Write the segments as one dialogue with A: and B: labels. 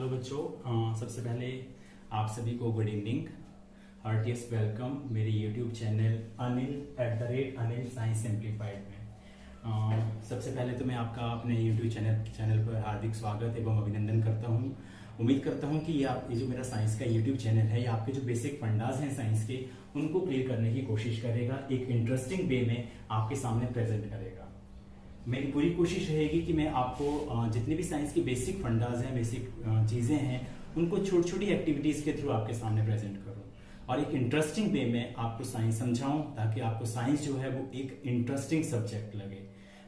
A: Hello बच्चों, सबसे पहले आप सभी को गुड इवनिंग। हार्टिएस्ट वेलकम मेरे YouTube channel Anil science simplified में। सबसे पहले तो मैं आपका अपने यूट्यूब चैनल पर हार्दिक स्वागत एवं अभिनंदन करता हूं। उम्मीद करता हूं कि ये जो मेरा साइंस का यूट्यूब चैनल है, ये आपके जो बेसिक फंडाज हैं साइंस के, उनको क्लियर करने की कोशिश करेगा, एक इंटरेस्टिंग वे में आपके सामने प्रेजेंट करेगा। मेरी पूरी कोशिश रहेगी कि मैं आपको जितनी भी साइंस की बेसिक फंडाज हैं, बेसिक चीज़ें हैं, उनको छोटी छोटी एक्टिविटीज़ के थ्रू आपके सामने प्रेजेंट करूं और एक इंटरेस्टिंग वे में आपको साइंस समझाऊं, ताकि आपको साइंस जो है वो एक इंटरेस्टिंग सब्जेक्ट लगे।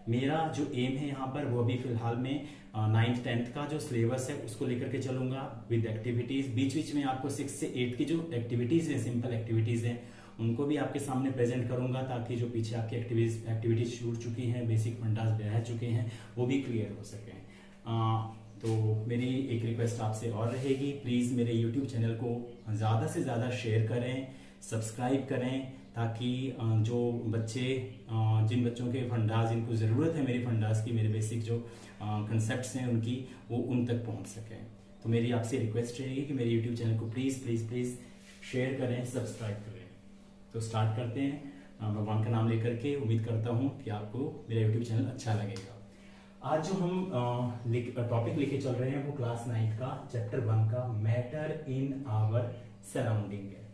A: मेरा जो एम है यहाँ पर, वो अभी फिलहाल में 9th 10th का जो सिलेबस है उसको लेकर के चलूंगा विद एक्टिविटीज़। बीच बीच में आपको 6 से 8 की जो एक्टिविटीज़ हैं, सिंपल एक्टिविटीज़ हैं, उनको भी आपके सामने प्रेजेंट करूंगा, ताकि जो पीछे आपकी एक्टिविटीज छूट चुकी हैं, बेसिक फंडास रह चुके हैं, वो भी क्लियर हो सकें। तो मेरी एक रिक्वेस्ट आपसे और रहेगी, प्लीज़ मेरे यूट्यूब चैनल को ज़्यादा से ज़्यादा शेयर करें, सब्सक्राइब करें, ताकि जो बच्चे, जिन बच्चों के फंडास, जिनको ज़रूरत है मेरी फंडास की, मेरे बेसिक जो कंसेप्ट्स हैं उनकी, वो उन तक पहुँच सकें। तो मेरी आपसे रिक्वेस्ट रहेगी कि मेरे यूट्यूब चैनल को प्लीज़ प्लीज़ प्लीज़ शेयर करें, सब्सक्राइब करें। तो स्टार्ट करते हैं भगवान का नाम लेकर के। उम्मीद करता हूं कि आपको मेरा यूट्यूब चैनल अच्छा लगेगा। आज जो हम टॉपिक लेके चल रहे हैं वो क्लास 9 का चैप्टर 1 का मैटर इन आवर सराउंडिंग है,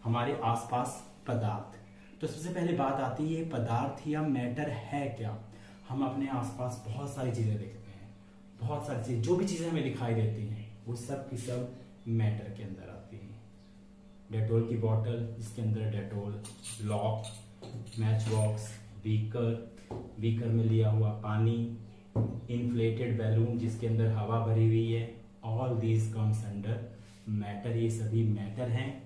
A: हमारे आसपास पदार्थ। तो सबसे पहले बात आती है पदार्थ या मैटर है क्या। हम अपने आसपास बहुत सारी चीजें देखते हैं, बहुत सारी चीजें, जो भी चीजें हमें दिखाई देती हैं वो सब की सब मैटर के अंदर आती हैं। डेटोल की बोतल जिसके अंदर Dettol, lock, match box, beaker में लिया हुआ पानी, इन्फ्लेटेड बैलून जिसके अंदर हवा भरी हुई है, all these comes under matter. ये सभी मैटर हैं,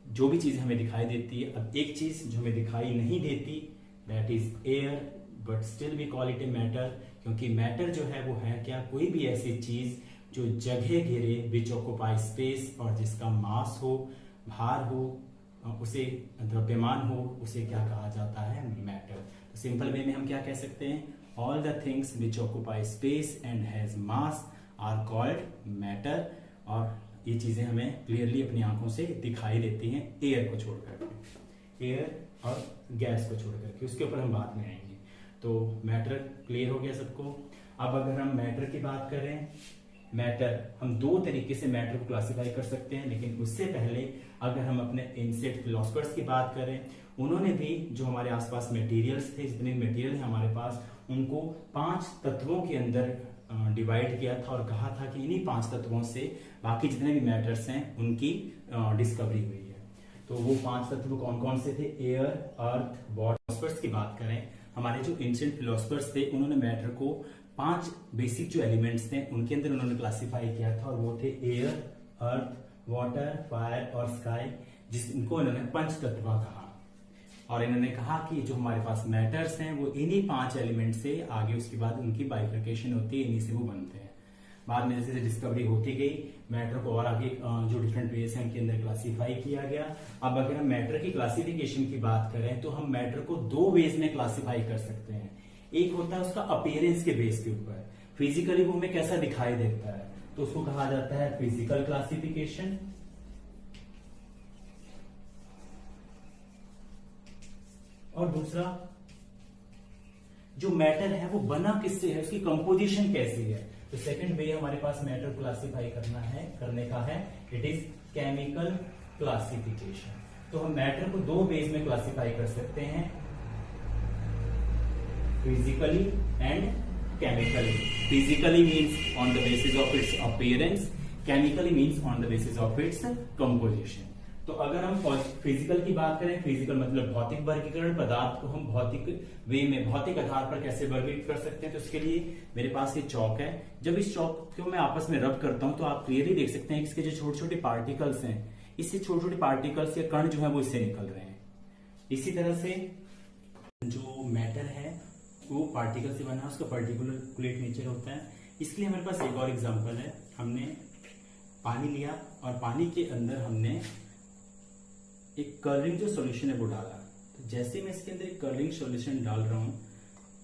A: जो भी चीज हमें दिखाई देती है। अब एक चीज जो हमें दिखाई नहीं देती, that is air, but still we call it a matter, क्योंकि मैटर जो है वो है क्या, कोई भी ऐसी चीज जो जगह घेरे, विच ऑक्युपाई स्पेस, और जिसका मास हो, भार हो, उसे द्रव्यमान हो, उसे क्या कहा जाता है, मैटर। तो सिंपल वे में हम क्या कह सकते हैं, all the things which occupy space and has mass are called matter. और ये चीजें हमें क्लियरली अपनी आंखों से दिखाई देती हैं, एयर को छोड़ करके, एयर और गैस को छोड़ करके, उसके ऊपर हम बाद में आएंगे। तो मैटर क्लियर हो गया सबको। अब अगर हम मैटर की बात करें, मैटर हम दो तरीके से मैटर को क्लासिफाई कर सकते हैं, लेकिन उससे पहले अगर हम अपने एंशिएंट फिलोसफर्स की बात करें, उन्होंने भी जो हमारे आसपास मटेरियल्स थे, जितने मटेरियल है हमारे पास, उनको 5 तत्वों के अंदर डिवाइड किया था और कहा था कि इन्हीं 5 तत्वों से बाकी जितने भी मैटर्स हैं उनकी डिस्कवरी हुई है। तो वो 5 तत्व कौन कौन से थे, एयर, अर्थ, वाटर। फिलोसफर्स की बात करें, हमारे जो एंशिएंट फिलोसफर्स थे, उन्होंने मैटर को 5 बेसिक जो एलिमेंट्स थे उनके अंदर उन्होंने क्लासिफाई किया था, और वो थे एयर, अर्थ, वाटर, फायर और स्काई, जिनको इन्होंने पंच तत्व कहा। और इन्होंने कहा कि जो हमारे पास मैटर्स हैं वो इन्हीं 5 एलिमेंट से आगे, उसके बाद उनकी बाइफिकेशन होती है, इन्हीं से वो बनते हैं। बाद में जैसे डिस्कवरी होती गई, मैटर को और आगे जो डिफरेंट वेज हैं उनके अंदर क्लासिफाई किया गया। अब अगर हम मैटर की क्लासिफिकेशन की बात करें, तो हम मैटर को 2 वेज में क्लासिफाई कर सकते हैं। एक होता है उसका अपीयरेंस के बेस के ऊपर, फिजिकली वो हमें कैसा दिखाई देता है, तो उसको कहा जाता है फिजिकल क्लासिफिकेशन। और दूसरा, जो मैटर है वो बना किससे है, उसकी कंपोजिशन कैसी है। तो सेकंड वे हमारे पास मैटर क्लासिफाई करने का है, इट इज केमिकल क्लासिफिकेशन। तो हम मैटर को 2 वेज में क्लासिफाई कर सकते हैं, physically and chemically. Physically means on the basis of its appearance, chemically means on the basis of its composition. तो अगर हम फिजिकल की बात करें, फिजिकल मतलब भौतिक वर्गीकरण, पदार्थ को हम भौतिक वे में, भौतिक आधार पर कैसे वर्गीकृत कर सकते हैं। तो इसके लिए मेरे पास ये चौक है, जब इस चौक को मैं आपस में रब करता हूं तो आप क्लियरली देख सकते हैं कि इसके जो छोटे छोटे पार्टिकल्स हैं, इससे छोटे छोटे पार्टिकल्स या कण जो है वो इससे निकल रहे हैं। इसी तरह से जो मैटर है वो पार्टिकल से बना है, उसका पार्टिकुलेट नेचर होता है। इसके लिए हमारे पास एक और एग्जांपल है, हमने पानी लिया और पानी के अंदर हमने एक कलरिंग जो सॉल्यूशन है वो डाला। तो जैसे मैं इसके अंदर एक कलरिंग सॉल्यूशन डाल रहा हूं,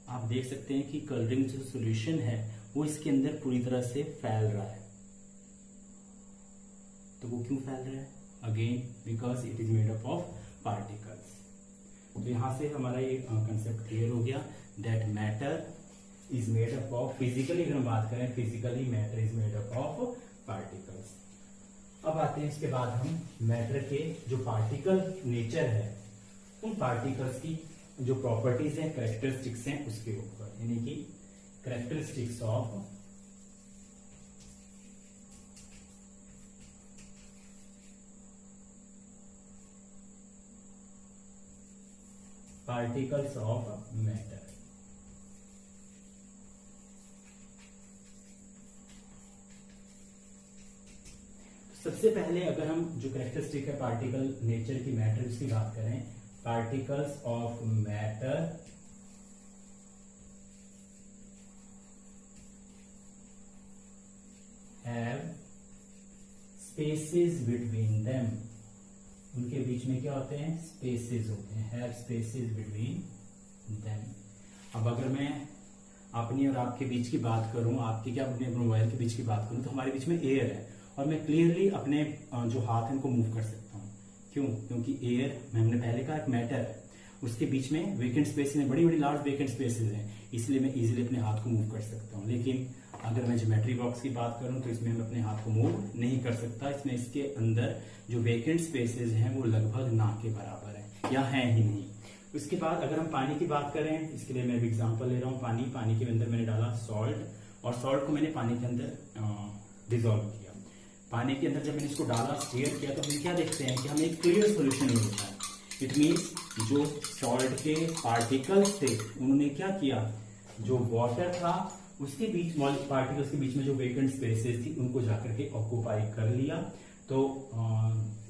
A: आप देख सकते हैं कि कलरिंग जो सॉल्यूशन है वो इसके अंदर पूरी तरह से फैल रहा है। तो वो क्यों फैल रहा है? Again because it is made up of particles. तो यहां से हमारा ये कंसेप्ट क्लियर हो गया that matter is made up of, physically अगर हम बात करें, physically matter is made up of particles. अब आते हैं इसके बाद हम मैटर के जो पार्टिकल नेचर है, उन पार्टिकल्स की जो प्रॉपर्टीज हैं, कैरेक्टरिस्टिक्स हैं उसके ऊपर, यानी कि characteristics of particles of matter. सबसे पहले अगर हम जो कैरेक्टरिस्टिक है पार्टिकल नेचर की, मैटर की बात करें, particles of matter have spaces between them, उनके बीच में क्या होते हैं? स्पेसेस होते हैं, हैव स्पेसेस बिटवीन देम। अब अगर मैं अपनी और आपके बीच की बात करूं, आपके क्या अपने मोबाइल के बीच की बात करूं, तो हमारे बीच में एयर है और मैं क्लियरली अपने जो हाथ है उनको मूव कर सकता हूँ। क्यों? क्योंकि एयर, हमने पहले कहा एक मैटर है, उसके बीच में वेकेंट स्पेसेस हैं, बड़ी बड़ी लार्ज वेकेंट स्पेसेस हैं, इसलिए मैं इजीली अपने हाथ को मूव कर सकता हूँ। लेकिन अगर मैं ज्योमेट्री बॉक्स की बात करूं तो इसमें मैं अपने हाथ को मूव नहीं कर सकता, इसमें इसके अंदर जो वेकेंट स्पेसेस हैं वो लगभग ना के बराबर है या है ही नहीं। उसके बाद अगर हम पानी की बात करें, इसके लिए मैं भी एग्जांपल ले रहा हूँ, पानी के अंदर मैंने डाला सॉल्ट और सॉल्ट को मैंने पानी के अंदर डिजोल्व किया। पानी के अंदर जब मैंने इसको डाला, स्टीयर किया, तो हम क्या देखते हैं कि हमें एक क्लियर सोल्यूशन मिलता है। इट मीन्स जो सॉल्ट के पार्टिकल्स थे उन्होंने क्या किया, जो वाटर था उसके बीच, पार्टिकल्स के बीच में जो वेकेंट स्पेसेस थी उनको जाकर के ऑक्यूपाई कर लिया। तो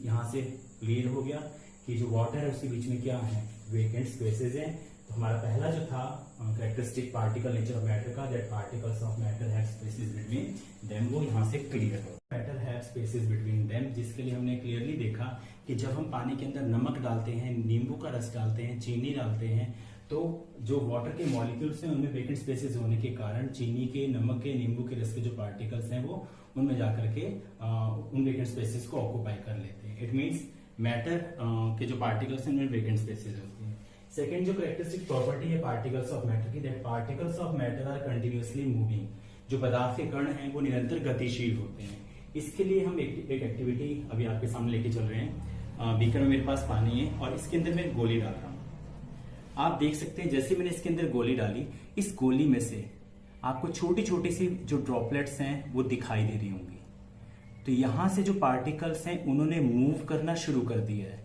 A: यहां से क्लियर हो गया कि जो वाटर है उसके बीच में क्या है, वेकेंट स्पेसेस हैं। तो हमारा पहला जो था characteristic particle nature of matter का, that particles of matter have spaces between them, वो यहां से क्लियर हो। Matter have spaces between them, जिसके लिए हमने क्लियरली देखा कि जब हम पानी के अंदर नमक डालते हैं, नींबू का रस डालते हैं, चीनी डालते हैं, तो जो वाटर के मॉलिक्यूल्स हैं उनमें वेकेंट स्पेसेस होने के कारण चीनी के, नमक के, नींबू के रस के जो पार्टिकल्स हैं वो उनमें जाकर के उन वेकेंट स्पेसेस को ऑक्यूपाई कर लेते हैं। इट मींस मैटर के जो पार्टिकल्स हैं उनमें वेकेंट स्पेसेस होती हैं। सेकेंड जो कैरेक्टरिस्टिक प्रॉपर्टी है पार्टिकल्स ऑफ मैटर की, that particles of matter are continuously moving, जो पदार्थ के कण हैं वो निरंतर गतिशील होते हैं। इसके लिए हम एक एक्टिविटी अभी आपके सामने लेके चल रहे हैं। बीकर में मेरे पास पानी है और इसके अंदर मैं गोली डाल रहा हूं। आप देख सकते हैं जैसे मैंने इसके अंदर गोली डाली, इस गोली में से आपको छोटी छोटी सी जो ड्रॉपलेट्स हैं वो दिखाई दे रही होंगी। तो यहां से जो पार्टिकल्स हैं उन्होंने मूव करना शुरू कर दिया है।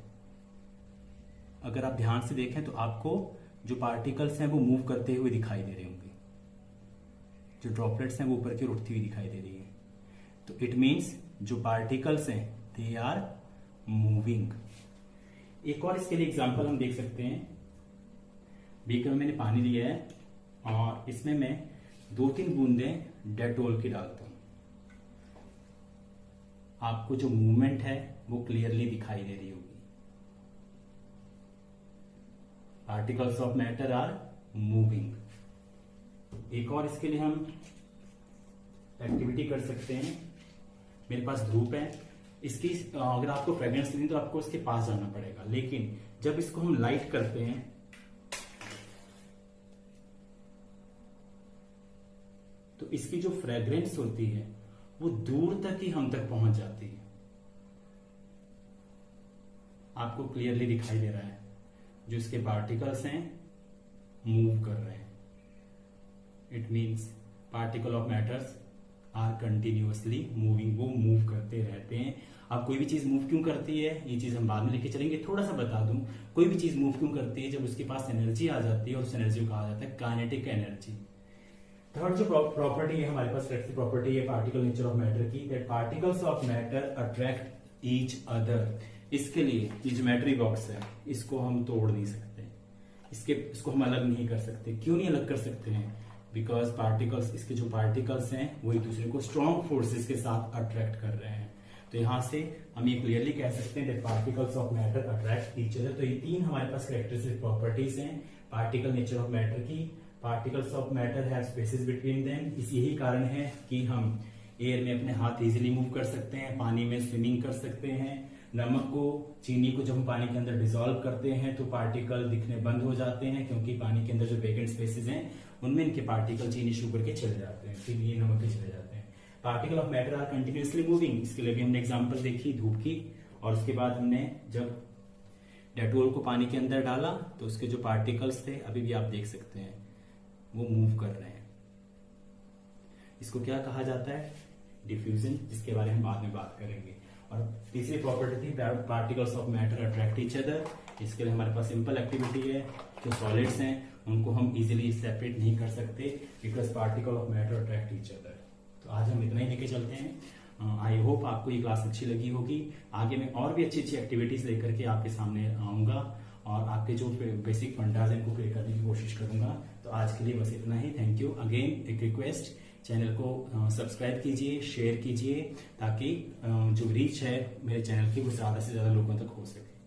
A: अगर आप ध्यान से देखें तो आपको जो पार्टिकल्स हैं वो मूव करते हुए दिखाई दे रहे होंगे, जो ड्रॉपलेट्स हैं वो ऊपर की ओर उठती हुई दिखाई दे रही है। तो इट मीन्स जो पार्टिकल्स हैं दे आर मूविंग। एक और इसके लिए एग्जांपल हम देख सकते हैं। बीकर में मैंने पानी लिया है और इसमें मैं 2-3 बूंदें डेटोल की डालता हूं। आपको जो मूवमेंट है वो क्लियरली दिखाई दे रही होगी। Particles of matter are moving. एक और इसके लिए हम एक्टिविटी कर सकते हैं। मेरे पास धूप है, इसकी अगर आपको फ्रेग्रेंस लेनी तो आपको इसके पास जाना पड़ेगा, लेकिन जब इसको हम लाइट करते हैं तो इसकी जो फ्रेग्रेंस होती है वो दूर तक ही हम तक पहुंच जाती है। आपको क्लियरली दिखाई दे रहा है जो इसके पार्टिकल्स हैं मूव कर रहे हैं। It means particle of matters are continuously moving, वो मूव करते रहते हैं। अब कोई भी चीज मूव क्यों करती है ये चीज हम बाद में लेके चलेंगे। थोड़ा सा बता दूं, कोई भी चीज मूव क्यों करती है, जब उसके पास एनर्जी आ जाती है और उस एनर्जी को कहा जाता है काइनेटिक एनर्जी। थर्ड जो प्रॉपर्टी है हमारे पास, प्रॉपर्टी है पार्टिकल नेचर ऑफ मैटर की, that particles of matter attract each other. इसके लिए ये ज्योमेट्री बॉक्स है, इसको हम तोड़ नहीं सकते, इसको हम अलग नहीं कर सकते। क्यों नहीं अलग कर सकते हैं? बिकॉज पार्टिकल्स, इसके जो पार्टिकल्स हैं वो एक दूसरे को स्ट्रॉन्ग फोर्सेस के साथ अट्रैक्ट कर रहे हैं। तो यहां से हम ये क्लियरली कह सकते हैं that particles of matter attract each other. तो ये 3 हमारे पास कैरेक्टरिस्टिक प्रॉपर्टीज हैं पार्टिकल नेचर ऑफ मैटर की। Particles of matter have spaces between them. इस यही कारण है कि हम एयर में अपने हाथ इजीली मूव कर सकते हैं, पानी में स्विमिंग कर सकते हैं। नमक को, चीनी को जब हम पानी के अंदर डिसॉल्व करते हैं तो पार्टिकल दिखने बंद हो जाते हैं, क्योंकि पानी के अंदर जो वेकेंट स्पेसेस हैं उनमें इनके पार्टिकल चीनी शुगर के चले जाते हैं, फिर ये नमक के चले जाते हैं। Particle of matter are continuously moving, इसके लिए भी हमने एग्जांपल देखी धूप की। और उसके बाद हमने जब डेटोल को पानी के अंदर डाला तो उसके जो पार्टिकल्स थे अभी भी आप देख सकते हैं वो मूव कर रहे हैं। इसको क्या कहा जाता है? डिफ्यूजन, जिसके बारे में हम बाद में बात करेंगे। और तीसरी प्रॉपर्टी थी particles of matter attract each other. इसके लिए हमारे पास सिंपल एक्टिविटी है, जो सॉलिड्स हैं उनको हम इजीली सेपरेट नहीं कर सकते because particle of matter attract each other. तो आज हम इतना ही लेके चलते हैं। आई होप आपको ये क्लास अच्छी लगी होगी। आगे मैं और भी अच्छी अच्छी एक्टिविटीज लेकर के आपके सामने आऊंगा और आपके जो बेसिक फंडाज हैं इनको क्लियर करने की कोशिश करूंगा। तो आज के लिए बस इतना ही। Thank you. अगेन एक रिक्वेस्ट, चैनल को सब्सक्राइब कीजिए, शेयर कीजिए, ताकि जो रीच है मेरे चैनल की वो ज्यादा से ज्यादा लोगों तक हो सके।